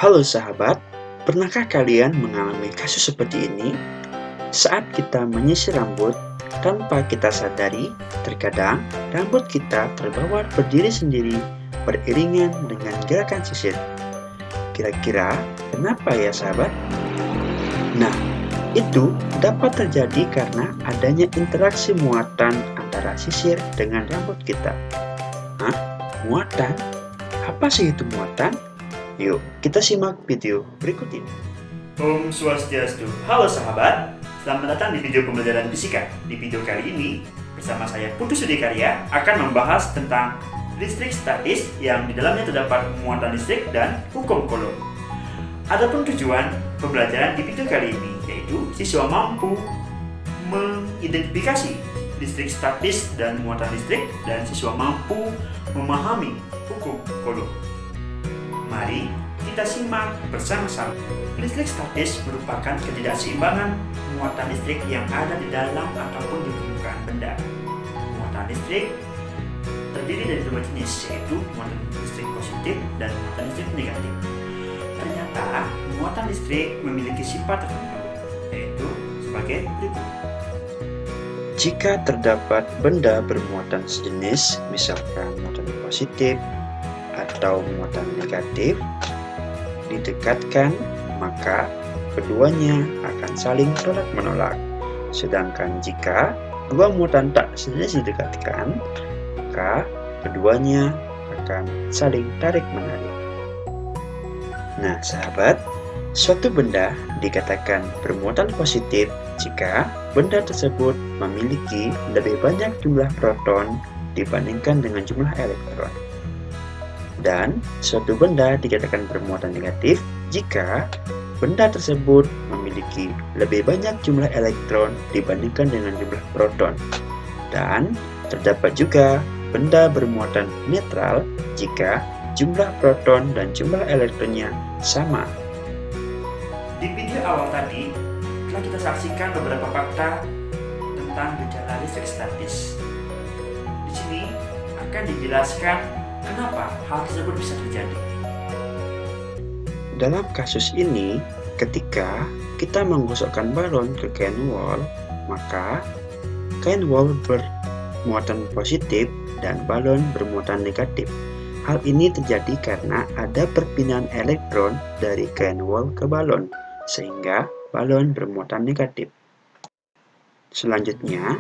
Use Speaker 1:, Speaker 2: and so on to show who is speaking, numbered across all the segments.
Speaker 1: Halo sahabat, pernahkah kalian mengalami kasus seperti ini? Saat kita menyisir rambut, tanpa kita sadari, terkadang rambut kita terbawa berdiri sendiri beriringan dengan gerakan sisir. Kira-kira kenapa ya sahabat? Nah, itu dapat terjadi karena adanya interaksi muatan antara sisir dengan rambut kita. Hah? Muatan? Apa sih itu muatan? Yuk, kita simak video berikut ini.
Speaker 2: Om Swastiastu. Halo sahabat, selamat datang di video pembelajaran fisika. Di video kali ini, bersama saya Putu Sudikarya akan membahas tentang listrik statis yang di dalamnya terdapat muatan listrik dan hukum Coulomb. Adapun tujuan pembelajaran di video kali ini yaitu siswa mampu mengidentifikasi listrik statis dan muatan listrik dan siswa mampu memahami hukum Coulomb. Mari kita simak bersama-sama. Listrik statis merupakan ketidakseimbangan muatan listrik yang ada di dalam ataupun di permukaan benda. Muatan listrik terdiri dari dua jenis, yaitu muatan listrik positif dan muatan listrik negatif. Ternyata muatan listrik memiliki sifat tertentu, yaitu sebagai berikut.
Speaker 1: Jika terdapat benda bermuatan sejenis, misalkan muatan positif atau muatan negatif, didekatkan, maka keduanya akan saling tolak-menolak. Sedangkan jika dua muatan tak sejenis didekatkan, maka keduanya akan saling tarik-menarik. Nah, sahabat, suatu benda dikatakan bermuatan positif jika benda tersebut memiliki lebih banyak jumlah proton dibandingkan dengan jumlah elektron. Dan suatu benda dikatakan bermuatan negatif jika benda tersebut memiliki lebih banyak jumlah elektron dibandingkan dengan jumlah proton. Dan terdapat juga benda bermuatan netral jika jumlah proton dan jumlah elektronnya sama.
Speaker 2: Di video awal tadi telah kita saksikan beberapa fakta tentang gejala listrik statis. Di sini akan dijelaskan kenapa hal tersebut bisa terjadi.
Speaker 1: Dalam kasus ini, ketika kita menggosokkan balon ke kain wol, maka kain wol bermuatan positif dan balon bermuatan negatif. Hal ini terjadi karena ada perpindahan elektron dari kain wol ke balon, sehingga balon bermuatan negatif. Selanjutnya,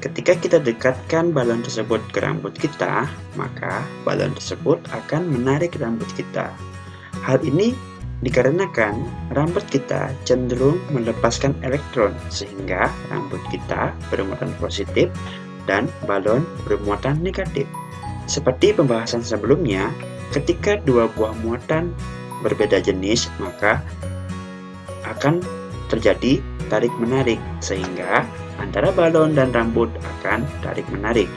Speaker 1: ketika kita dekatkan balon tersebut ke rambut kita, maka balon tersebut akan menarik rambut kita. Hal ini dikarenakan rambut kita cenderung melepaskan elektron, sehingga rambut kita bermuatan positif dan balon bermuatan negatif. Seperti pembahasan sebelumnya, ketika dua buah muatan berbeda jenis, maka akan terjadi tarik-menarik, sehingga antara balon dan rambut akan tarik-menarik.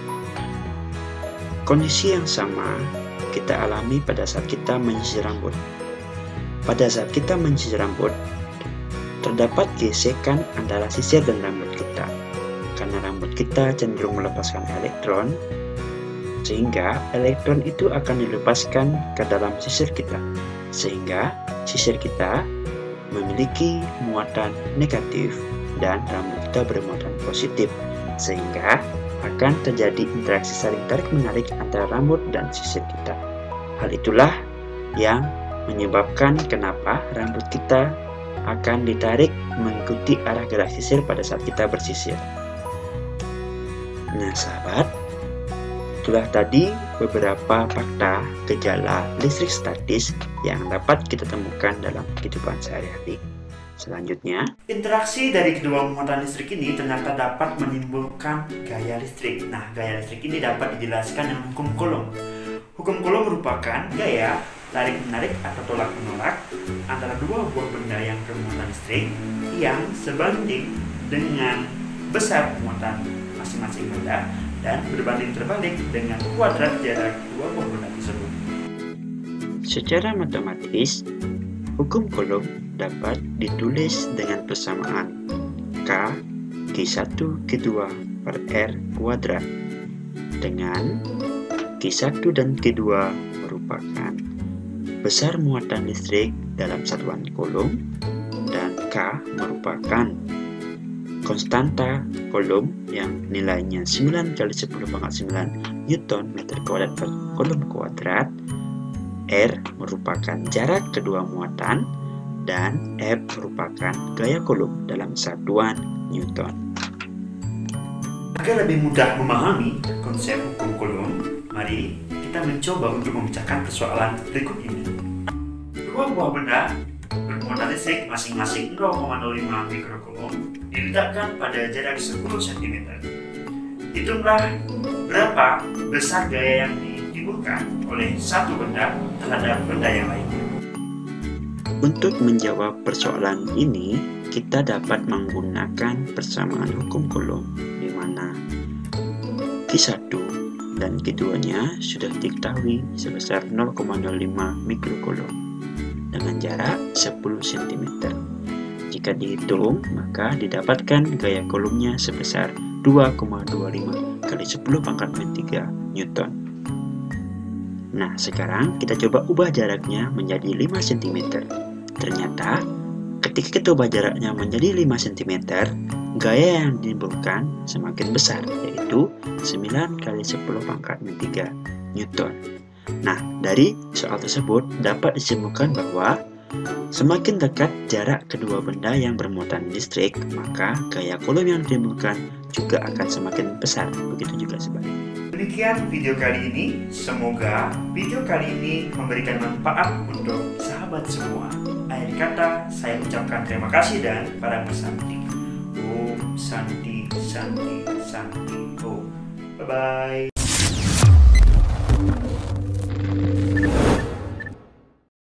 Speaker 1: Kondisi yang sama kita alami pada saat kita menyisir rambut. Pada saat kita menyisir rambut, terdapat gesekan antara sisir dan rambut kita. Karena rambut kita cenderung melepaskan elektron, sehingga elektron itu akan dilepaskan ke dalam sisir kita. Sehingga sisir kita memiliki muatan negatif dan rambut kita bermuatan positif, sehingga akan terjadi interaksi saling tarik-menarik antara rambut dan sisir kita. Hal itulah yang menyebabkan kenapa rambut kita akan ditarik mengikuti arah gerak sisir pada saat kita bersisir. Nah sahabat, itulah tadi beberapa fakta gejala listrik statis yang dapat kita temukan dalam kehidupan sehari-hari. Selanjutnya,
Speaker 2: interaksi dari kedua muatan listrik ini ternyata dapat menimbulkan gaya listrik. Nah, gaya listrik ini dapat dijelaskan dengan hukum Coulomb. Hukum Coulomb merupakan gaya tarik-menarik atau tolak-menolak antara dua buah benda yang bermuatan listrik yang sebanding dengan besar muatan masing-masing benda dan berbanding terbalik dengan kuadrat jarak dua buah benda tersebut.
Speaker 1: Secara matematis, hukum Coulomb dapat ditulis dengan persamaan K Q1 Q2 per R kuadrat, dengan Q1 dan Q2 merupakan besar muatan listrik dalam satuan Coulomb, dan K merupakan konstanta Coulomb yang nilainya 9 × 10⁹ Newton meter kuadrat per Coulomb kuadrat. R merupakan jarak kedua muatan, dan F merupakan gaya Coulomb dalam satuan Newton.
Speaker 2: Agar lebih mudah memahami konsep hukum Coulomb, mari kita mencoba untuk memecahkan persoalan berikut ini. Dua buah benda bermuatan listrik masing-masing 0,05 mikrocoulomb diletakkan pada jarak 10 cm. Hitunglah berapa besar gaya yang ditimbulkan oleh satu benda terhadap benda yang lainnya.
Speaker 1: Untuk menjawab persoalan ini, kita dapat menggunakan persamaan hukum Coulomb, di mana Q1 dan Q2-nya sudah diketahui sebesar 0,05 mikrocoulomb dengan jarak 10 cm. Jika dihitung, maka didapatkan gaya Coulombnya sebesar 2,25 × 10⁻³ Newton. Nah, sekarang kita coba ubah jaraknya menjadi 5 cm. Ternyata, ketika kita ubah jaraknya menjadi 5 cm, gaya yang ditimbulkan semakin besar, yaitu 9 × 10⁻³ Newton. Nah, dari soal tersebut dapat disimpulkan bahwa semakin dekat jarak kedua benda yang bermuatan listrik, maka gaya Coulomb yang ditimbulkan juga akan semakin besar. Begitu juga sebaliknya.
Speaker 2: Demikian video kali ini. Semoga video kali ini memberikan manfaat untuk sahabat semua. Akhir kata, saya ucapkan terima kasih dan para Santi. Om Santi, Santi, Santi. Om. Bye-bye.